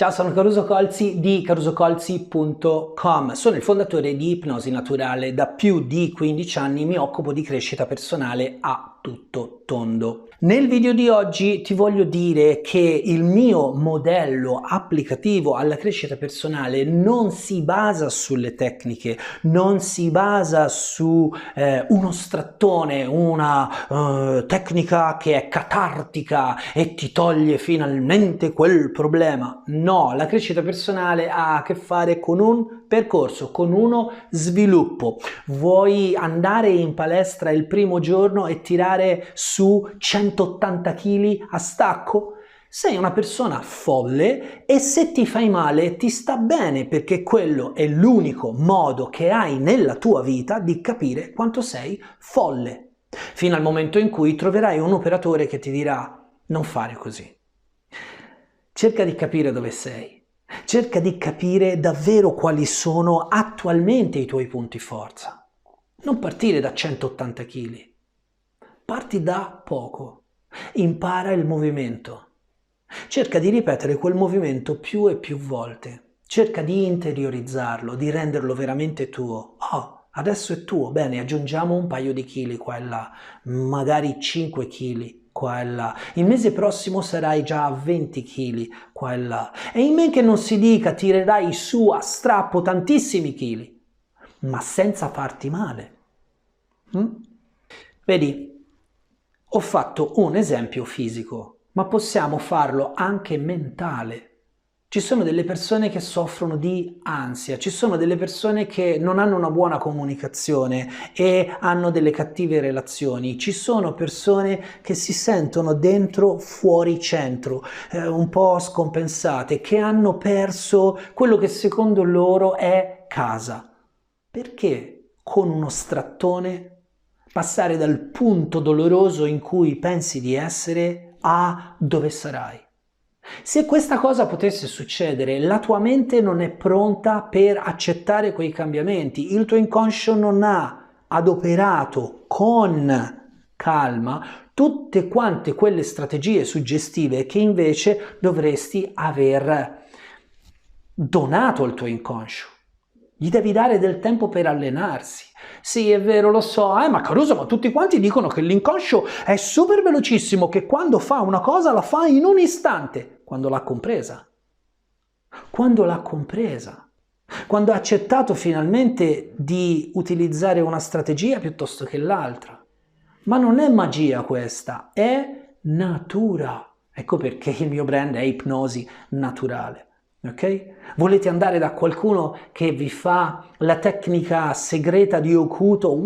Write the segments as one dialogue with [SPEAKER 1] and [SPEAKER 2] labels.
[SPEAKER 1] Ciao, sono Caruso Colzi di carusocolzi.com. Sono il fondatore di Ipnosi Naturale. Da più di 15 anni mi occupo di crescita personale a tutto tondo. Nel video di oggi ti voglio dire che il mio modello applicativo alla crescita personale non si basa sulle tecniche, non si basa su uno strattone, una tecnica che è catartica e ti toglie finalmente quel problema. No, la crescita personale ha a che fare con un percorso, con uno sviluppo. Vuoi andare in palestra il primo giorno e tirare su 180 kg a stacco? Sei una persona folle e se ti fai male ti sta bene, perché quello è l'unico modo che hai nella tua vita di capire quanto sei folle. Fino al momento in cui troverai un operatore che ti dirà: non fare così. Cerca di capire dove sei. Cerca di capire davvero quali sono attualmente i tuoi punti forza. Non partire da 180 kg. Parti da poco. Impara il movimento. Cerca di ripetere quel movimento più e più volte. Cerca di interiorizzarlo, di renderlo veramente tuo. Oh, adesso è tuo. Bene, aggiungiamo un paio di chili qua e là, magari 5 kg. Qua e là. Il mese prossimo sarai già a 20 kg qua e là. E in men che non si dica, tirerai su a strappo tantissimi chili, ma senza farti male. Vedi, ho fatto un esempio fisico, ma possiamo farlo anche mentale. Ci sono delle persone che soffrono di ansia, ci sono delle persone che non hanno una buona comunicazione e hanno delle cattive relazioni, ci sono persone che si sentono dentro fuori centro, un po' scompensate, che hanno perso quello che secondo loro è casa. Perché con uno strattone passare dal punto doloroso in cui pensi di essere a dove sarai? Se questa cosa potesse succedere, la tua mente non è pronta per accettare quei cambiamenti, il tuo inconscio non ha adoperato con calma tutte quante quelle strategie suggestive che invece dovresti aver donato al tuo inconscio. Gli devi dare del tempo per allenarsi. Sì, è vero, lo so, ma Caruso, ma tutti quanti dicono che l'inconscio è super velocissimo, che quando fa una cosa la fa in un istante, quando l'ha compresa. Quando l'ha compresa. Quando ha accettato finalmente di utilizzare una strategia piuttosto che l'altra. Ma non è magia questa, è natura. Ecco perché il mio brand è Ipnosi Naturale. Ok? Volete andare da qualcuno che vi fa la tecnica segreta di Okuto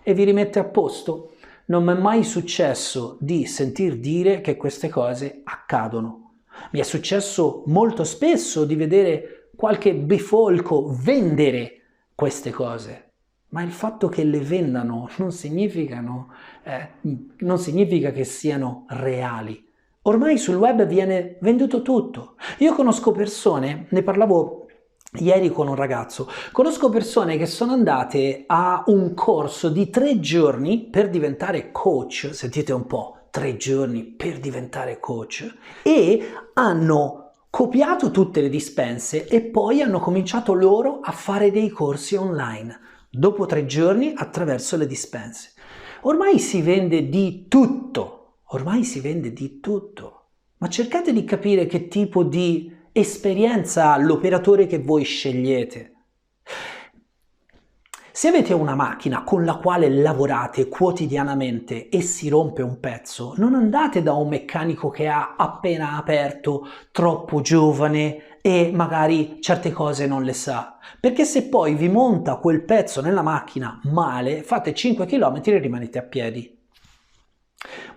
[SPEAKER 1] e vi rimette a posto? Non mi è mai successo di sentir dire che queste cose accadono. Mi è successo molto spesso di vedere qualche bifolco vendere queste cose, ma il fatto che le vendano non significa che siano reali. Ormai sul web viene venduto tutto. Io conosco persone, ne parlavo ieri con un ragazzo, conosco persone che sono andate a un corso di 3 giorni per diventare coach, sentite un po', 3 giorni per diventare coach, e hanno copiato tutte le dispense e poi hanno cominciato loro a fare dei corsi online, dopo 3 giorni attraverso le dispense. Ormai si vende di tutto. Ormai si vende di tutto, ma cercate di capire che tipo di esperienza ha l'operatore che voi scegliete. Se avete una macchina con la quale lavorate quotidianamente e si rompe un pezzo, non andate da un meccanico che ha appena aperto, troppo giovane e magari certe cose non le sa, perché se poi vi monta quel pezzo nella macchina male, fate 5 km e rimanete a piedi.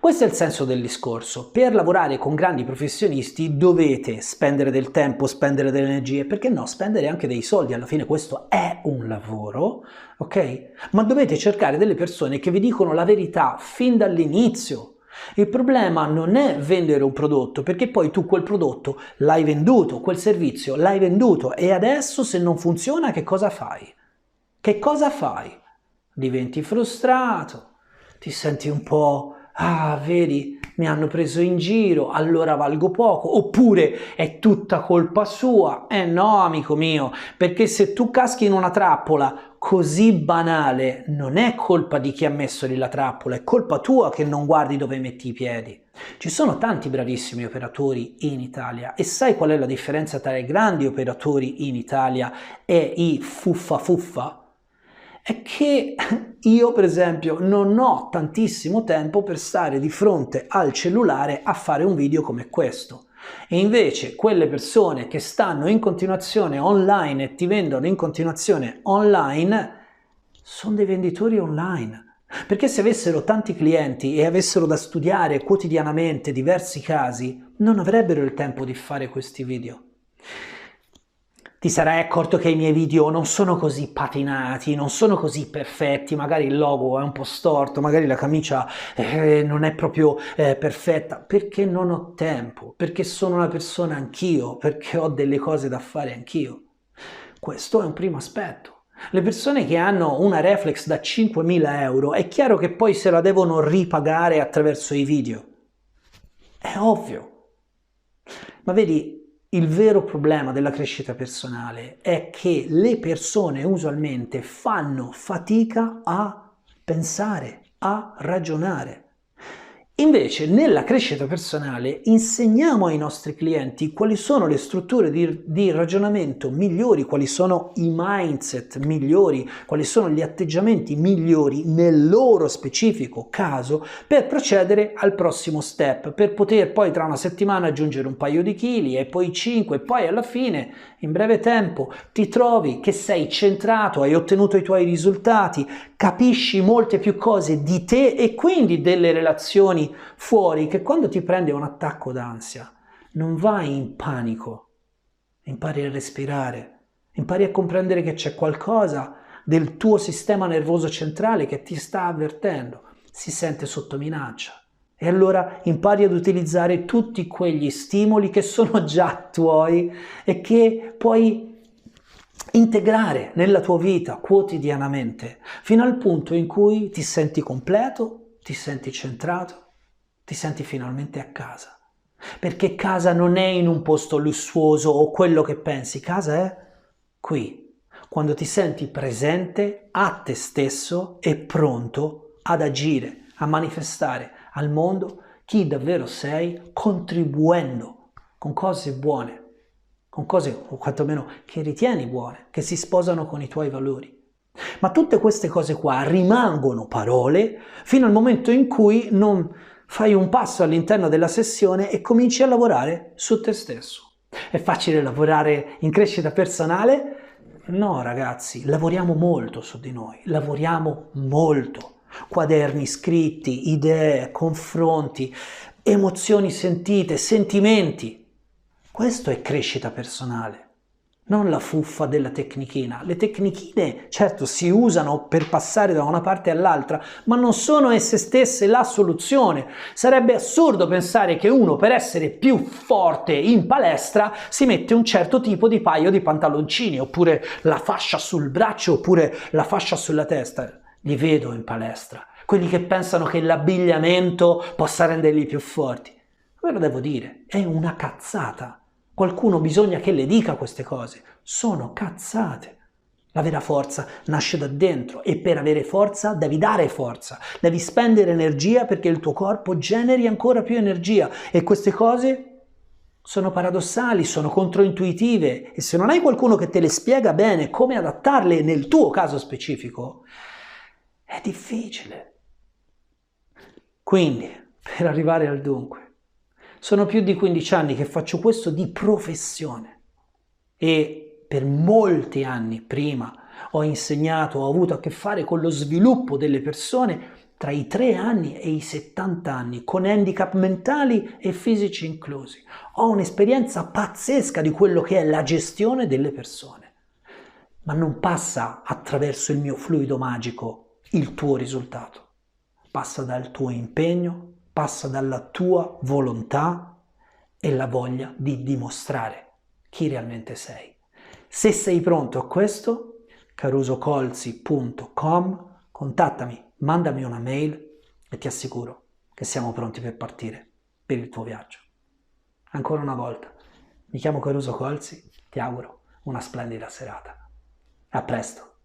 [SPEAKER 1] Questo è il senso del discorso. Per lavorare con grandi professionisti dovete spendere del tempo, spendere delle energie, perché no, spendere anche dei soldi, alla fine questo è un lavoro, ok? Ma dovete cercare delle persone che vi dicono la verità fin dall'inizio. Il problema non è vendere un prodotto, perché poi tu quel prodotto l'hai venduto, quel servizio l'hai venduto e adesso se non funziona che cosa fai? Che cosa fai? Diventi frustrato, ti senti un po'... vedi, mi hanno preso in giro, allora valgo poco, oppure è tutta colpa sua. No, amico mio, perché se tu caschi in una trappola così banale, non è colpa di chi ha messo lì la trappola, è colpa tua che non guardi dove metti i piedi. Ci sono tanti bravissimi operatori in Italia e sai qual è la differenza tra i grandi operatori in Italia e i fuffa fuffa? È che io, per esempio, non ho tantissimo tempo per stare di fronte al cellulare a fare un video come questo. E invece quelle persone che stanno in continuazione online e ti vendono in continuazione online sono dei venditori online. Perché se avessero tanti clienti e avessero da studiare quotidianamente diversi casi, non avrebbero il tempo di fare questi video. Ti sarai accorto che i miei video non sono così patinati, non sono così perfetti, magari il logo è un po' storto, magari la camicia non è proprio perfetta, perché non ho tempo, perché sono una persona anch'io, perché ho delle cose da fare anch'io. Questo è un primo aspetto. Le persone che hanno una reflex da 5.000 euro è chiaro che poi se la devono ripagare attraverso i video. È ovvio. Ma vedi, il vero problema della crescita personale è che le persone usualmente fanno fatica a pensare, a ragionare. Invece nella crescita personale insegniamo ai nostri clienti quali sono le strutture di ragionamento migliori, quali sono i mindset migliori, quali sono gli atteggiamenti migliori nel loro specifico caso per procedere al prossimo step, per poter poi tra una settimana aggiungere un paio di chili e poi 5 e poi alla fine in breve tempo ti trovi che sei centrato, hai ottenuto i tuoi risultati, capisci molte più cose di te e quindi delle relazioni fuori, che quando ti prende un attacco d'ansia non vai in panico, impari a respirare, impari a comprendere che c'è qualcosa del tuo sistema nervoso centrale che ti sta avvertendo, si sente sotto minaccia. E allora impari ad utilizzare tutti quegli stimoli che sono già tuoi e che puoi integrare nella tua vita quotidianamente, fino al punto in cui ti senti completo, ti senti centrato, ti senti finalmente a casa. Perché casa non è in un posto lussuoso o quello che pensi, casa è qui, quando ti senti presente a te stesso e pronto ad agire, a manifestare al mondo chi davvero sei, contribuendo con cose buone, con cose o quantomeno che ritieni buone, che si sposano con i tuoi valori. Ma tutte queste cose qua rimangono parole fino al momento in cui non fai un passo all'interno della sessione e cominci a lavorare su te stesso. È facile lavorare in crescita personale? No, ragazzi, lavoriamo molto su di noi, lavoriamo molto. Quaderni scritti, idee, confronti, emozioni sentite, sentimenti. Questo è crescita personale, non la fuffa della tecnichina. Le tecnichine, certo, si usano per passare da una parte all'altra, ma non sono esse stesse la soluzione. Sarebbe assurdo pensare che uno, per essere più forte in palestra, si mette un certo tipo di paio di pantaloncini, oppure la fascia sul braccio, oppure la fascia sulla testa. Li vedo in palestra, quelli che pensano che l'abbigliamento possa renderli più forti. Ve lo devo dire, è una cazzata. Qualcuno bisogna che le dica queste cose. Sono cazzate. La vera forza nasce da dentro e per avere forza devi dare forza, devi spendere energia perché il tuo corpo generi ancora più energia e queste cose sono paradossali, sono controintuitive e se non hai qualcuno che te le spiega bene come adattarle nel tuo caso specifico, è difficile. Quindi, per arrivare al dunque, sono più di 15 anni che faccio questo di professione e per molti anni prima ho insegnato, ho avuto a che fare con lo sviluppo delle persone tra i 3 anni e i 70 anni, con handicap mentali e fisici inclusi. Ho un'esperienza pazzesca di quello che è la gestione delle persone, ma non passa attraverso il mio fluido magico il tuo risultato. Passa dal tuo impegno, passa dalla tua volontà e la voglia di dimostrare chi realmente sei. Se sei pronto a questo, carusocolzi.com, contattami, mandami una mail e ti assicuro che siamo pronti per partire. per il tuo viaggio. Ancora una volta, mi chiamo Caruso Colzi, ti auguro una splendida serata. A presto!